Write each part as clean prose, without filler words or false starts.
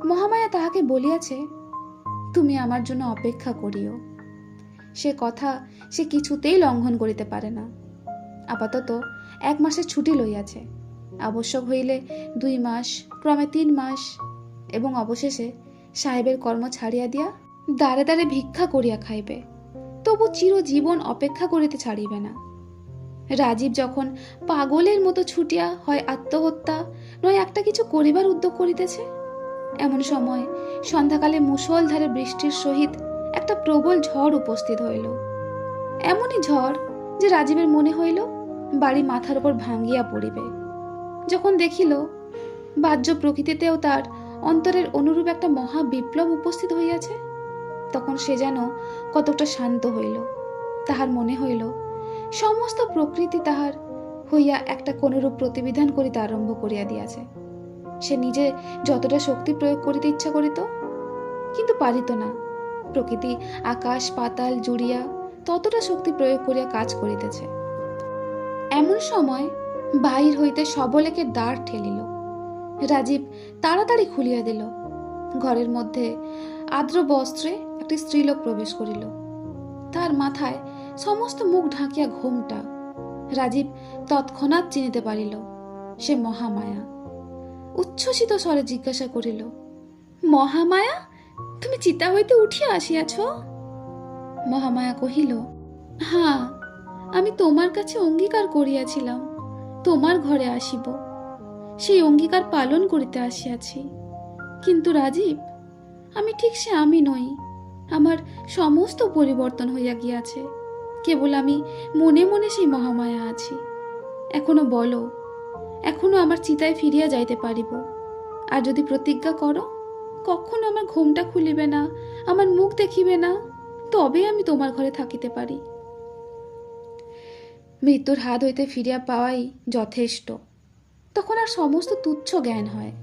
মহামায়া তাহাকে বলিয়াছে, তুমি আমার জন্য অপেক্ষা করিও। সে কথা সে কিছুতেই লঙ্ঘন করিতে পারে না। আপাতত 1 মাসের ছুটি লইয়াছে, আবশ্যক হইলে 2 মাস, ক্রমে 3 মাস, এবং অবশেষে সাহেবের কর্ম ছাড়িয়া দিয়া দ্বারে দ্বারে ভিক্ষা করিয়া খাইবে, তবু চিরজীবন অপেক্ষা করিতে ছাড়িবে না। রাজীব যখন পাগলের মতো ছুটিয়া হয় আত্মহত্যা নয় একটা কিছু করিবার উদ্যোগ করিতেছে, এমন সময় সন্ধ্যাকালে মুষলধারে বৃষ্টির সহিত একটা প্রবল ঝড় উপস্থিত হইল। এমনই ঝড় যে রাজীবের মনে হইল বাড়ি মাথার উপর ভাঙ্গিয়া পড়িবে। যখন দেখিল বাহ্য প্রকৃতিতেও তার অন্তরের অনুরূপ একটা মহা বিপ্লব উপস্থিত হইয়াছে, তখন সে যেন কতটা শান্ত হইল। তাহার মনে হইল সমস্ত প্রকৃতি তাহার হইয়া একটা কোনরূপ প্রতিবিধান করিতে আরম্ভ করিয়া দিয়াছে। সে নিজে যতটা শক্তি প্রয়োগ করিতে ইচ্ছা করিত, কিন্তু পারিত না। প্রকৃতি আকাশ পাতাল জুড়িয়া ততটা শক্তি প্রয়োগ করিয়া কাজ করিতেছে। এমন সময় বাহির হইতে সবলেকে দ্বার ঠেলিল। রাজীব তাড়াতাড়ি খুলিয়া দিল। ঘরের মধ্যে আর্দ্র বস্ত্রে একটি স্ত্রীলোক প্রবেশ করিল। তার মাথায় সমস্ত মুখ ঢাকিয়া ঘোমটা। রাজীব তৎক্ষণাৎ চিনিতে পারিল সে মহামায়া। উচ্ছ্বসিত স্বরে জিজ্ঞাসা করিল, মহামায়া, তুমি চিতা হইতে উঠিয়া আসিয়াছ? মহামায়া কহিল, হ্যাঁ, আমি তোমার কাছে অঙ্গীকার করিয়াছিলাম তোমার ঘরে আসিব, সেই অঙ্গীকার পালন করিতে আসিয়াছি। কিন্তু রাজীব, আমি ঠিক সে আমি নই। আমার সমস্ত পরিবর্তন হইয়া গিয়াছে। কেবল আমি মনে মনে সেই মহামায়া আছি। এখনো বলো, এখনো আমার চিতায় ফিরিয়া যাইতে পারিব। আর যদি প্রতিজ্ঞা করো কখনো আমার ঘোমটা খুলিবে না, আমার মুখ দেখিবে না, তবে আমি তোমার ঘরে থাকিতে পারি। মৃত্যুর হাত হইতে ফিরিয়া পাওয়াই যথেষ্ট। তখন আর সমস্ত তুচ্ছ জ্ঞান হয়।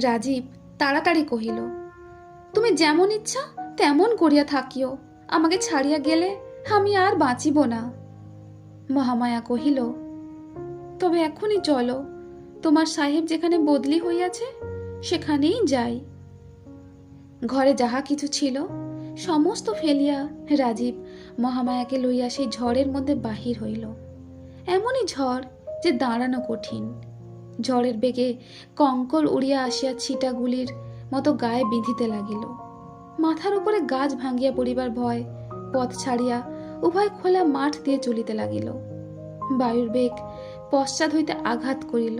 রাজীব তাড়াতাড়ি কহিল, তুমি যেমন ইচ্ছা তেমন করিয়া থাকিও, আমাকে ছাড়িয়া গেলে আমি আর বাঁচিব না। মহামায়া কহিল, তবে এখনই চলো, তোমার সাহেব যেখানে বদলি হইয়াছে সেখানেই যাই। ঘরে যাহা কিছু ছিল সমস্ত ফেলিয়া রাজীব মহামায়াকে লইয়া সেই ঝড়ের মধ্যে বাহির হইল। এমনই ঝড় যে দাঁড়ানো কঠিন। ঝড়ের বেগে কঙ্কর উড়িয়া আসিয়া ছিটাগুলির মতো গায়ে বিঁধিতে লাগিল। মাথার উপরে গাছ ভাঙ্গিয়া পড়িবার ভয় পথ ছাড়িয়া উভয় খোলা মাঠ দিয়ে চলিতে লাগিল। বায়ুর বেগ পশ্চাৎ হইতে আঘাত করিল।